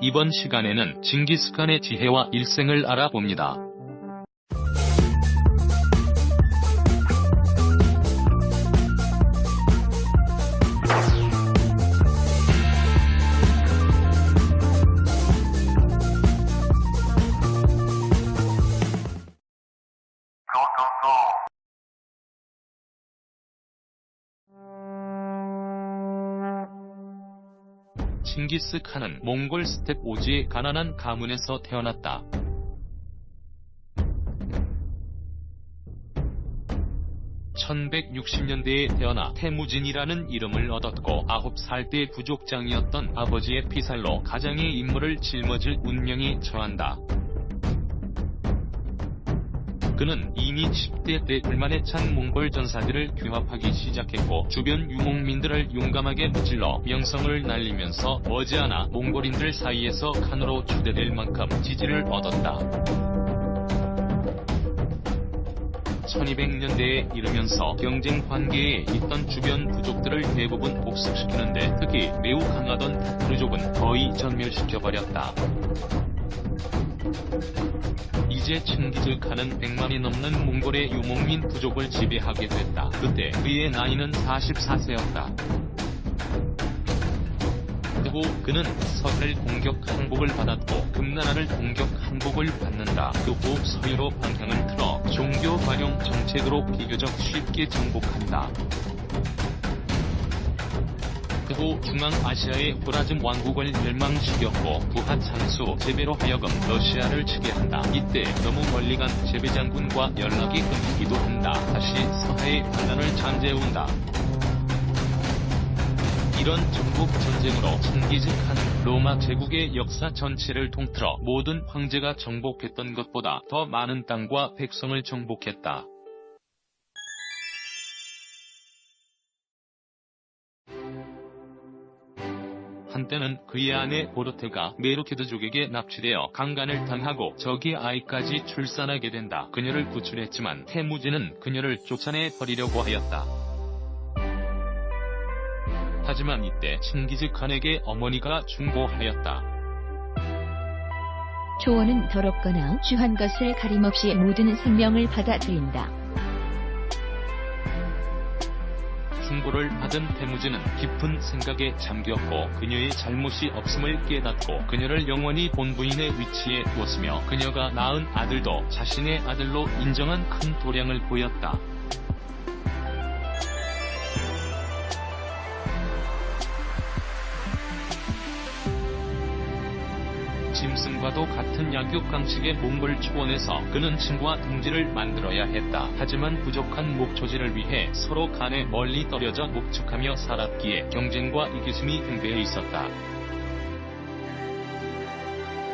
이번 시간에는 징기스칸의 지혜와 일생을 알아봅니다. 징기스칸은 몽골 스텝 오지의 가난한 가문에서 태어났다. (1160년대에) 태어나 태무진이라는 이름을 얻었고 9살 때 부족장이었던 아버지의 피살로 가장의 임무를 짊어질 운명에 처한다. 그는 이미 10대 때 불만에 찬 몽골 전사들을 규합하기 시작했고 주변 유목민들을 용감하게 무찔러 명성을 날리면서 머지않아 몽골인들 사이에서 칸으로 추대될 만큼 지지를 얻었다. 1200년대에 이르면서 경쟁 관계에 있던 주변 부족들을 대부분 복수시키는데 특히 매우 강하던 타투르족은 거의 전멸시켜버렸다. 이제 칭기즈칸은 100만이 넘는 몽골의 유목민 부족을 지배하게 됐다. 그때 그의 나이는 44세였다. 그후 그는 서해를 공격 항복을 받았고 금나라를 공격 항복을 받는다. 그 후 서유로 방향을 틀어 종교 활용 정책으로 비교적 쉽게 정복한다. 그후 중앙아시아의 호라즘 왕국을 멸망시켰고 부하 장수 제베로 하여금 러시아를 치게 한다. 이때 너무 멀리 간 제베 장군과 연락이 끊기기도 한다. 다시 서해의 반란을 잠재운다. 이런 정복 전쟁으로 칭기즈칸은 로마 제국의 역사 전체를 통틀어 모든 황제가 정복했던 것보다 더 많은 땅과 백성을 정복했다. 한때는 그의 아내 보르테가 메르케드족에게 납치되어 강간을 당하고 적의 아이까지 출산하게 된다. 그녀를 구출했지만 태무진은 그녀를 쫓아내 버리려고 하였다. 하지만 이때 칭기즈칸에게 어머니가 충고하였다. 초원은 더럽거나 주한 것을 가림없이 모든 생명을 받아들인다. 충고를 받은 태무진은 깊은 생각에 잠겼고 그녀의 잘못이 없음을 깨닫고 그녀를 영원히 본부인의 위치에 두었으며 그녀가 낳은 아들도 자신의 아들로 인정한 큰 도량을 보였다. 짐승과도 같은 약육강식의 몽골 초원에서 그는 친구와 동지를 만들어야 했다. 하지만 부족한 목초지를 위해 서로 간에 멀리 떨어져 목축하며 살았기에 경쟁과 이기심이 등대해 있었다.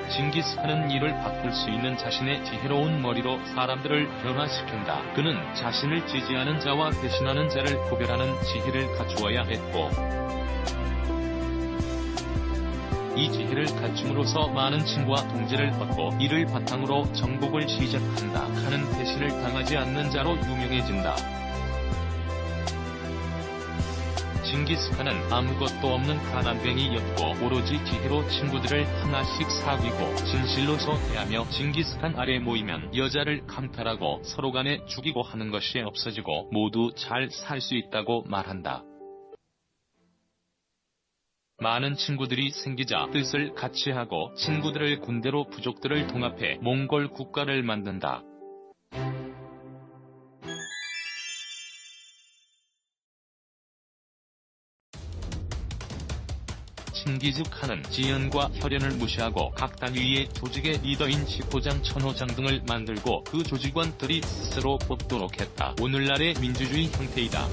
징기스칸은 이를 바꿀 수 있는 자신의 지혜로운 머리로 사람들을 변화시킨다. 그는 자신을 지지하는 자와 배신하는 자를 구별하는 지혜를 갖추어야 했고 이 지혜를 갖춤으로써 많은 친구와 동지를 얻고 이를 바탕으로 정복을 시작한다. 칸은 배신을 당하지 않는 자로 유명해진다. 징기스칸은 아무것도 없는 가난뱅이였고 오로지 지혜로 친구들을 하나씩 사귀고 진실로 대하며 징기스칸 아래 모이면 여자를 강탈하고 서로 간에 죽이고 하는 것이 없어지고 모두 잘 살 수 있다고 말한다. 많은 친구들이 생기자 뜻을 같이 하고 친구들을 군대로 부족들을 통합해 몽골 국가를 만든다. 칭기즈칸은 지연과 혈연을 무시하고 각 단위의 조직의 리더인 지포장, 천호장 등을 만들고 그 조직원들이 스스로 뽑도록 했다. 오늘날의 민주주의 형태이다.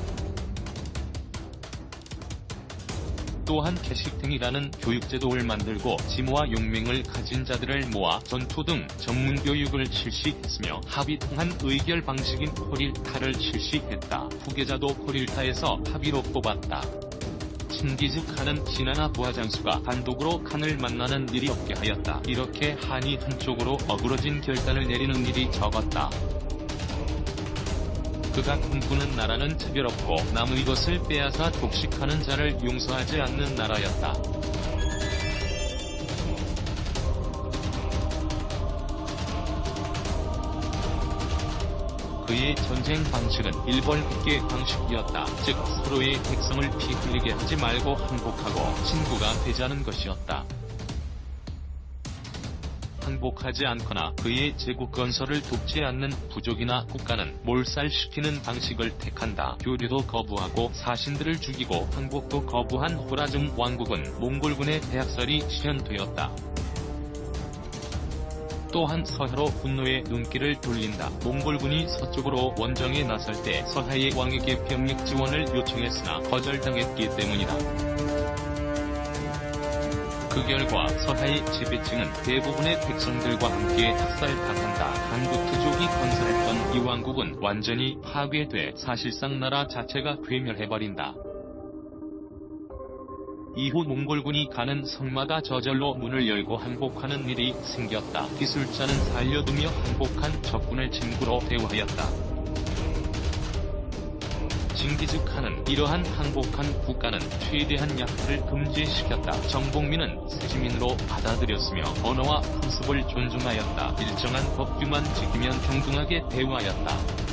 또한 캐식등이라는 교육제도를 만들고 지모와 용맹을 가진 자들을 모아 전투 등 전문교육을 실시했으며 합의 통한 의결 방식인 코릴타를 실시했다. 후계자도 코릴타에서 합의로 뽑았다. 칭기즈칸은 신하나 부하장수가 단독으로 칸을 만나는 일이 없게 하였다. 이렇게 한이 한쪽으로 어그러진 결단을 내리는 일이 적었다. 그가 꿈꾸는 나라는 차별 없고 남의 것을 빼앗아 독식하는 자를 용서하지 않는 나라였다. 그의 전쟁 방식은 일벌백계 방식이었다. 즉 서로의 백성을 피 흘리게 하지 말고 항복하고 친구가 되자는 것이었다. 항복하지 않거나 그의 제국 건설을 돕지 않는 부족이나 국가는 몰살시키는 방식을 택한다. 교류도 거부하고 사신들을 죽이고 항복도 거부한 호라즘 왕국은 몽골군의 대학살이 실현되었다. 또한 서하로 분노의 눈길을 돌린다. 몽골군이 서쪽으로 원정에 나설 때 서하의 왕에게 병력 지원을 요청했으나 거절당했기 때문이다. 그 결과 서하의 지배층은 대부분의 백성들과 함께 학살당한다. 한국트족이 건설했던 이 왕국은 완전히 파괴돼 사실상 나라 자체가 괴멸해버린다. 이후 몽골군이 가는 성마다 저절로 문을 열고 항복하는 일이 생겼다. 기술자는 살려두며 항복한 적군을 친구로 대우하였다. 징기즈칸은 이러한 항복한 국가는 최대한 약탈을 금지시켰다. 정복민은 세지민으로 받아들였으며 언어와 풍습을 존중하였다. 일정한 법규만 지키면 평등하게 대우하였다.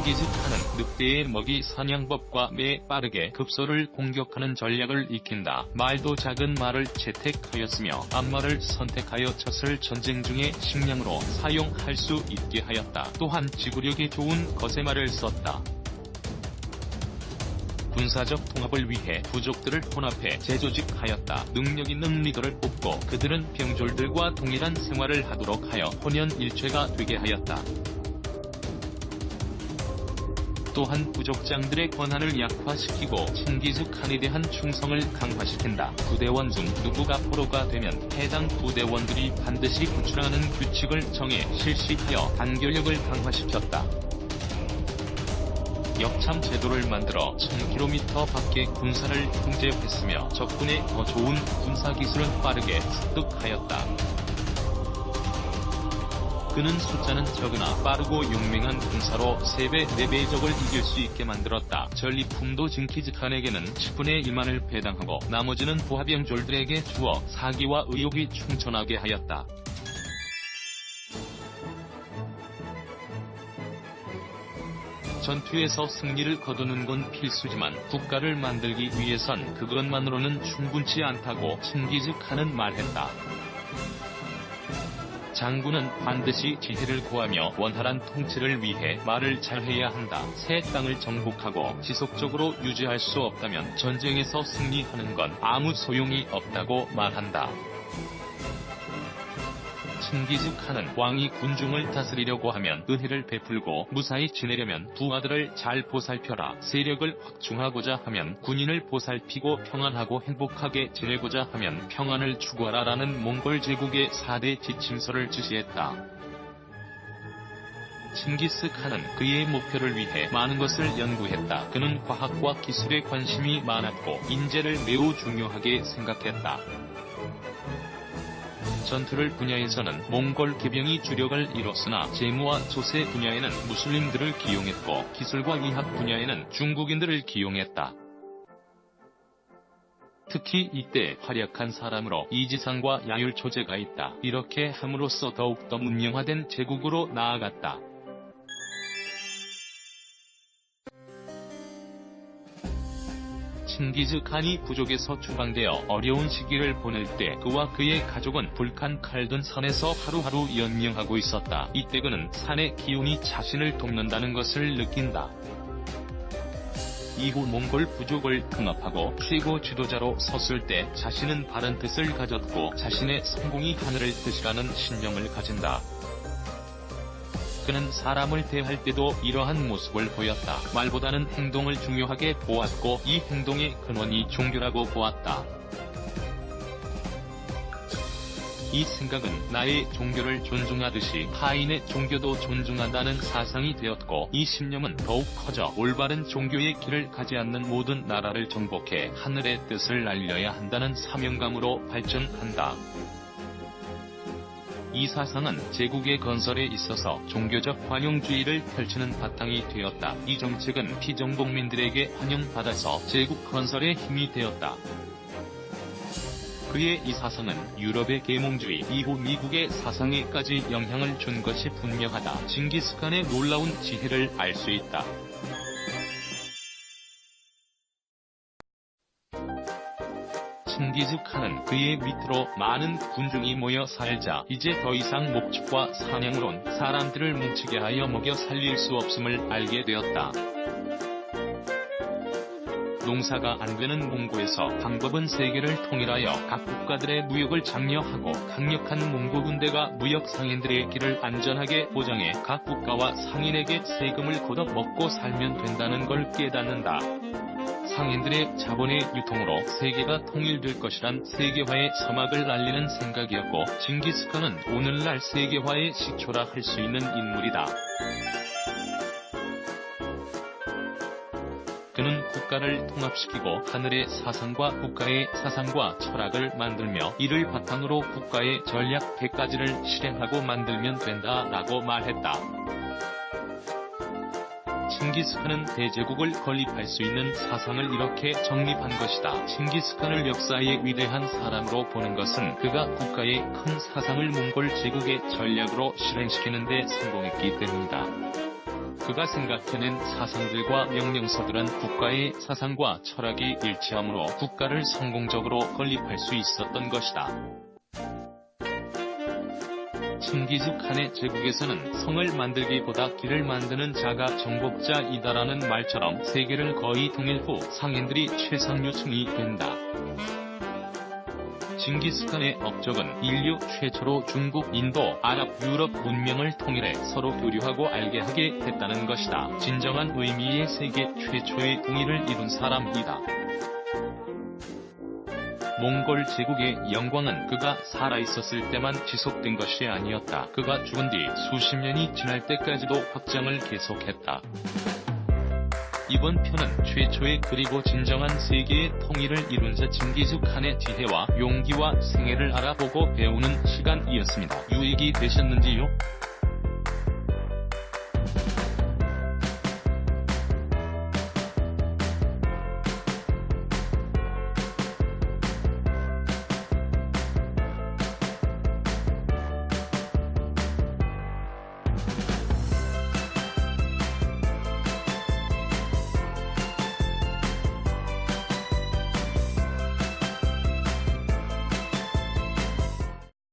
칭기즈칸은 늑대의 먹이 사냥법과 매 빠르게 급소를 공격하는 전략을 익힌다. 말도 작은 말을 채택하였으며 암말을 선택하여 젖을 전쟁 중에 식량으로 사용할 수 있게 하였다. 또한 지구력이 좋은 거세말을 썼다. 군사적 통합을 위해 부족들을 혼합해 재조직하였다. 능력 있는 리더를 뽑고 그들은 병졸들과 동일한 생활을 하도록 하여 혼연일체가 되게 하였다. 또한 부족장들의 권한을 약화시키고 칭기즈칸에 대한 충성을 강화시킨다. 부대원 중 누구가 포로가 되면 해당 부대원들이 반드시 구출하는 규칙을 정해 실시하여 단결력을 강화시켰다. 역참 제도를 만들어 1000km 밖의 군사를 통제했으며 적군의 더 좋은 군사기술은 빠르게 습득하였다. 그는 숫자는 적으나 빠르고 용맹한 군사로 3배, 4배의 적을 이길 수 있게 만들었다. 전리품도 징기즈칸에게는 10분의 1만을 배당하고 나머지는 부하병졸들에게 주어 사기와 의욕이 충천하게 하였다. 전투에서 승리를 거두는 건 필수지만 국가를 만들기 위해선 그것만으로는 충분치 않다고 칭기즈칸은 말했다. 장군은 반드시 지혜를 구하며 원활한 통치를 위해 말을 잘해야 한다. 새 땅을 정복하고 지속적으로 유지할 수 없다면 전쟁에서 승리하는 건 아무 소용이 없다고 말한다. 칭기즈칸은 왕이 군중을 다스리려고 하면 은혜를 베풀고 무사히 지내려면 부하들을 잘 보살펴라. 세력을 확충하고자 하면 군인을 보살피고 평안하고 행복하게 지내고자 하면 평안을 추구하라라는 몽골 제국의 4대 지침서를 지시했다. 칭기스칸은 그의 목표를 위해 많은 것을 연구했다. 그는 과학과 기술에 관심이 많았고 인재를 매우 중요하게 생각했다. 전투를 분야에서는 몽골 개병이 주력을 이뤘으나 재무와 조세 분야에는 무슬림들을 기용했고 기술과 의학 분야에는 중국인들을 기용했다. 특히 이때 활약한 사람으로 이지상과 야율초제가 있다. 이렇게 함으로써 더욱더 문명화된 제국으로 나아갔다. 칭기즈칸이 부족에서 추방되어 어려운 시기를 보낼 때 그와 그의 가족은 불칸 칼든 산에서 하루하루 연명하고 있었다. 이때 그는 산의 기운이 자신을 돕는다는 것을 느낀다. 이후 몽골 부족을 통합하고 최고 지도자로 섰을 때 자신은 바른 뜻을 가졌고 자신의 성공이 하늘의 뜻이라는 신념을 가진다. 그는 사람을 대할 때도 이러한 모습을 보였다. 말보다는 행동을 중요하게 보았고 이 행동의 근원이 종교라고 보았다. 이 생각은 나의 종교를 존중하듯이 타인의 종교도 존중한다는 사상이 되었고 이 신념은 더욱 커져 올바른 종교의 길을 가지 않는 모든 나라를 정복해 하늘의 뜻을 알려야 한다는 사명감으로 발전한다. 이 사상은 제국의 건설에 있어서 종교적 관용주의를 펼치는 바탕이 되었다. 이 정책은 피정복민들에게 환영받아서 제국 건설에 힘이 되었다. 그의 이 사상은 유럽의 계몽주의 이후 미국의 사상에까지 영향을 준 것이 분명하다. 징기스칸의 놀라운 지혜를 알 수 있다. 칭기즈칸은 그의 밑으로 많은 군중이 모여 살자 이제 더 이상 목축과 사냥으론 사람들을 뭉치게 하여 먹여 살릴 수 없음을 알게 되었다. 농사가 안 되는 몽고에서 방법은 세계를 통일하여 각 국가들의 무역을 장려하고 강력한 몽고 군대가 무역 상인들의 길을 안전하게 보장해 각 국가와 상인에게 세금을 걷어 먹고 살면 된다는 걸 깨닫는다. 상인들의 자본의 유통으로 세계가 통일될 것이란 세계화의 서막을 날리는 생각이었고 징기스칸은 오늘날 세계화의 시초라 할 수 있는 인물이다. 그는 국가를 통합시키고 하늘의 사상과 국가의 사상과 철학을 만들며 이를 바탕으로 국가의 전략 100가지를 실행하고 만들면 된다라고 말했다. 칭기스칸은 대제국을 건립할 수 있는 사상을 이렇게 정립한 것이다. 칭기스칸을 역사의 위대한 사람으로 보는 것은 그가 국가의 큰 사상을 몽골 제국의 전략으로 실행시키는 데 성공했기 때문이다. 그가 생각해낸 사상들과 명령서들은 국가의 사상과 철학이 일치하므로 국가를 성공적으로 건립할 수 있었던 것이다. 칭기즈칸의 제국에서는 성을 만들기보다 길을 만드는 자가 정복자이다라는 말처럼 세계를 거의 통일 후 상인들이 최상류층이 된다. 징기스칸의 업적은 인류 최초로 중국, 인도, 아랍, 유럽 문명을 통일해 서로 교류하고 알게 하게 했다는 것이다. 진정한 의미의 세계 최초의 통일을 이룬 사람이다. 몽골 제국의 영광은 그가 살아있었을 때만 지속된 것이 아니었다. 그가 죽은 뒤 수십 년이 지날 때까지도 확장을 계속했다. 이번 편은 최초의 그리고 진정한 세계의 통일을 이룬 자 징기즈칸의 지혜와 용기와 생애를 알아보고 배우는 시간이었습니다. 유익이 되셨는지요?